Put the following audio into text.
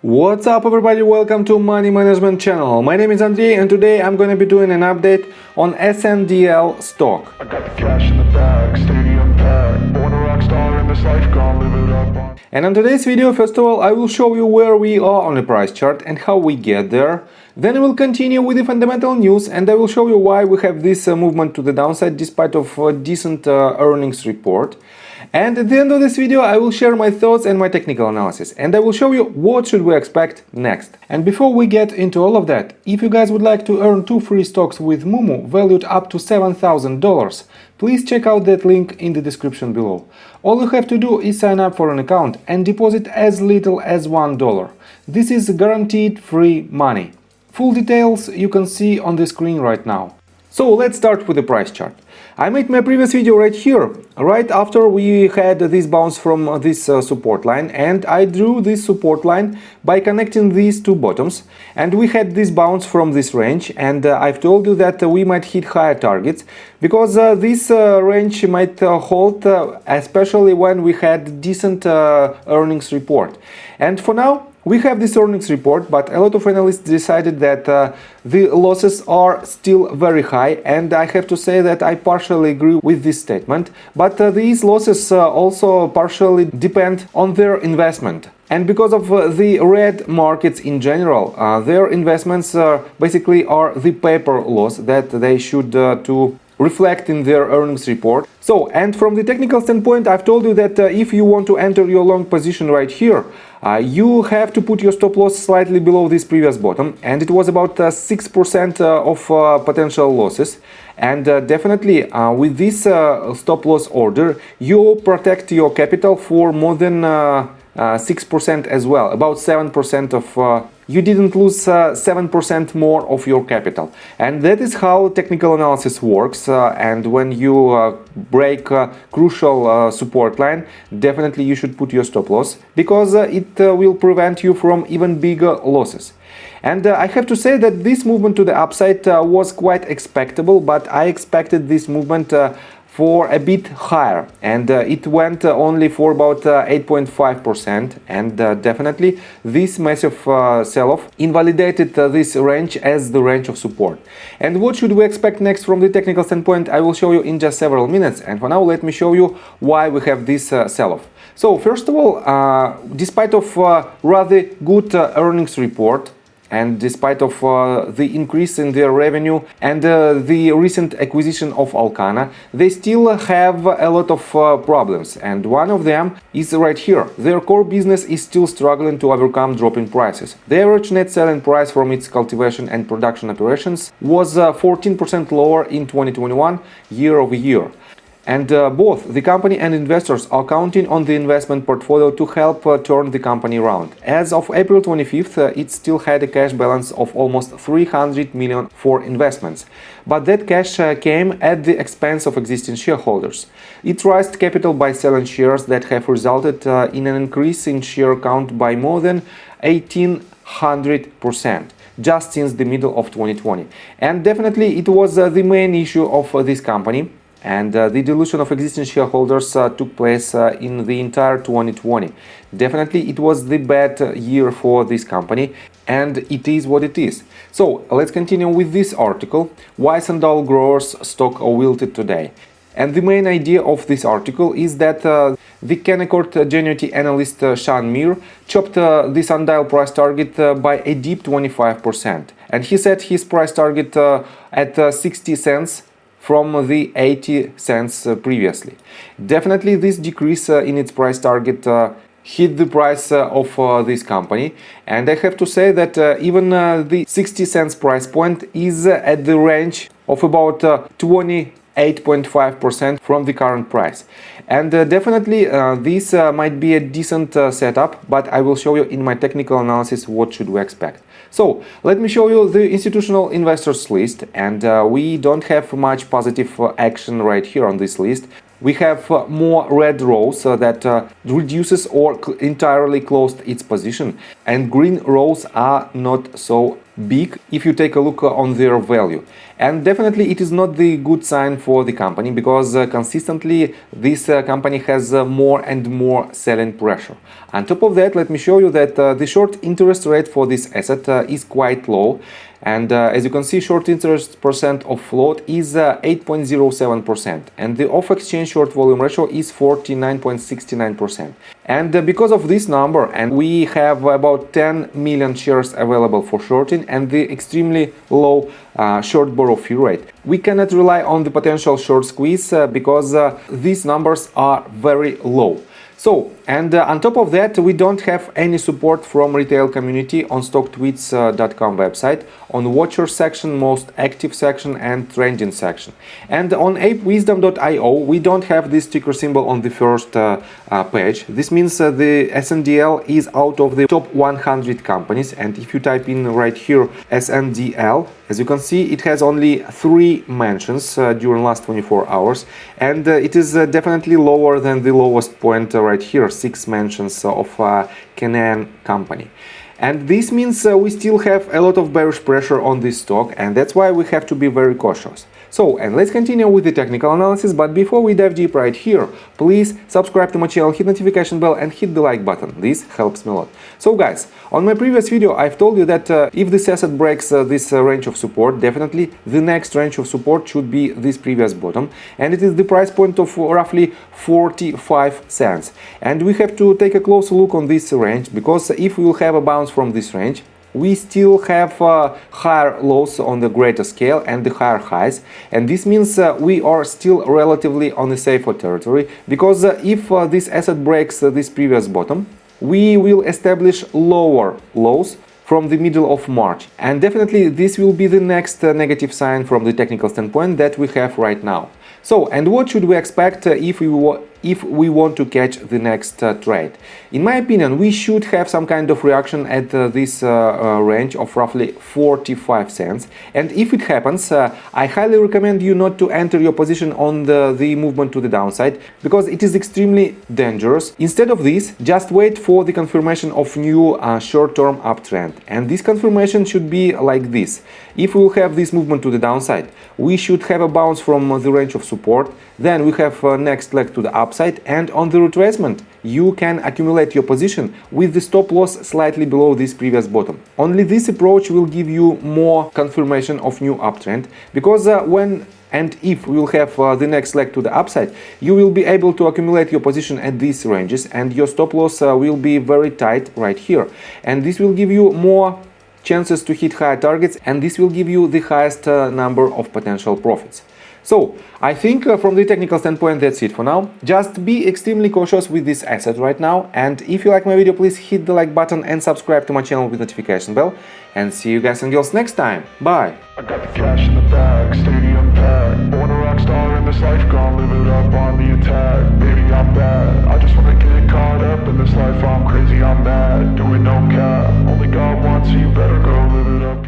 What's up everybody, welcome to Money Management channel. My name is Andrei and today I'm going to be doing an update on Sndl stock. I got the cash in the bag, stadium packed, born a rock star in this life, gonna live it up. And on today's video, first of all, I will show you where we are on the price chart and how we get there. Then I will continue with the fundamental news and I will show you why we have this movement to the downside despite of a decent earnings report. And at the end of this video, I will share my thoughts and my technical analysis, and I will show you what should we expect next. And before we get into all of that, if you guys would like to earn 2 free stocks with Moomoo valued up to $7,000, please check out that link in the description below. All you have to do is sign up for an account and deposit as little as $1. This is guaranteed free money. Full details you can see on the screen right now. So let's start with the price chart. I made my previous video right here, right after we had this bounce from this support line, and I drew this support line by connecting these two bottoms, and we had this bounce from this range, and I've told you that we might hit higher targets because this range might hold, especially when we had decent earnings report. And for now we have this earnings report, but a lot of analysts decided that the losses are still very high, and I have to say that I partially agree with this statement. But these losses also partially depend on their investment. And because of the red markets in general, their investments basically are the paper loss that they should to reflect in their earnings report. So, and from the technical standpoint, I've told you that if you want to enter your long position right here, you have to put your stop loss slightly below this previous bottom, and it was about 6% of potential losses. And definitely with this stop loss order, you protect your capital for more than 6% as well, about 7% of you didn't lose 7% more of your capital. And that is how technical analysis works. And when you break crucial support line, definitely you should put your stop loss, because it will prevent you from even bigger losses. And I have to say that this movement to the upside was quite expectable, but I expected this movement for a bit higher, and it went only for about 8.5%, and definitely this massive sell-off invalidated this range as the range of support. And what should we expect next from the technical standpoint, I will show you in just several minutes, and for now let me show you why we have this sell-off. So first of all, despite of rather good earnings report, and despite of the increase in their revenue and the recent acquisition of Alcana, they still have a lot of problems. And one of them is right here. Their core business is still struggling to overcome dropping prices. The average net selling price from its cultivation and production operations was 14% lower in 2021 year over year. And both the company and investors are counting on the investment portfolio to help turn the company around. As of April 25th, it still had a cash balance of almost 300 million for investments. But that cash came at the expense of existing shareholders. It raised capital by selling shares that have resulted in an increase in share count by more than 1,800%. Just since the middle of 2020. And definitely it was the main issue of this company. And the dilution of existing shareholders took place in the entire 2020. Definitely it was the bad year for this company, and it is what it is. So let's continue with this article, why Sndl growers stock wilted today. And the main idea of this article is that the Canaccord Genuity analyst Sean Mir chopped the Sundial price target by a deep 25%. And he set his price target at 60 cents from the 80 cents previously. Definitely this decrease in its price target hit the price of this company, and I have to say that even the 60 cents price point is at the range of about 28.5% from the current price. And definitely this might be a decent setup, but I will show you in my technical analysis what should we expect. So let me show you the institutional investors list, and we don't have much positive action right here on this list. We have more red rows that reduces or entirely closed its position. and green rows are not so big if you take a look on their value. And definitely it is not the good sign for the company, because consistently this company has more and more selling pressure. On top of that, let me show you that the short interest rate for this asset is quite low. And as you can see, short interest percent of float is 8.07%, and the off-exchange short volume ratio is 49.69%. And because of this number, and we have about 10 million shares available for shorting, and the extremely low short borrow fee rate, we cannot rely on the potential short squeeze because these numbers are very low. So, and on top of that, we don't have any support from retail community on stocktweets.com website, on watcher section, most active section, and trending section. And on apewisdom.io, we don't have this ticker symbol on the first page. This means the Sndl is out of the top 100 companies. And if you type in right here Sndl, as you can see, it has only 3 mentions during last 24 hours. And it is definitely lower than the lowest point right here, 6 mentions of Canaan company. And this means we still have a lot of bearish pressure on this stock, and that's why we have to be very cautious. So, and let's continue with the technical analysis, but before we dive deep right here, please subscribe to my channel, hit notification bell and hit the like button. This helps me a lot. So guys, on my previous video I've told you that if this asset breaks this range of support, definitely the next range of support should be this previous bottom, and it is the price point of roughly 45 cents. And we have to take a closer look on this range, because if we will have a bounce from this range, we still have higher lows on the greater scale and the higher highs, and this means we are still relatively on a safer territory, because if this asset breaks this previous bottom, we will establish lower lows from the middle of March, and definitely this will be the next negative sign from the technical standpoint that we have right now. So, and what should we expect if we want to catch the next trade? In my opinion, we should have some kind of reaction at this range of roughly 45 cents. And if it happens, I highly recommend you not to enter your position on the movement to the downside, because it is extremely dangerous. Instead of this, just wait for the confirmation of new short-term uptrend. And this confirmation should be like this. If we will have this movement to the downside, we should have a bounce from the range of support, then we have next leg to the upside, and on the retracement you can accumulate your position with the stop loss slightly below this previous bottom. Only this approach will give you more confirmation of new uptrend, because when and if we will have the next leg to the upside, you will be able to accumulate your position at these ranges, and your stop loss will be very tight right here, and this will give you more chances to hit higher targets, and this will give you the highest number of potential profits. So, I think from the technical standpoint that's it for now. Just be extremely cautious with this asset right now, and if you like my video, please hit the like button and subscribe to my channel with notification bell, and see you guys and girls next time. Bye! I got the cash in the bag, stadium packed. Born a rock star in this life, gonna live it up on the attack. Baby, I'm bad, I just wanna get caught up in this life. I'm crazy, I'm mad, doing no cap. Only God wants you, better go live it up.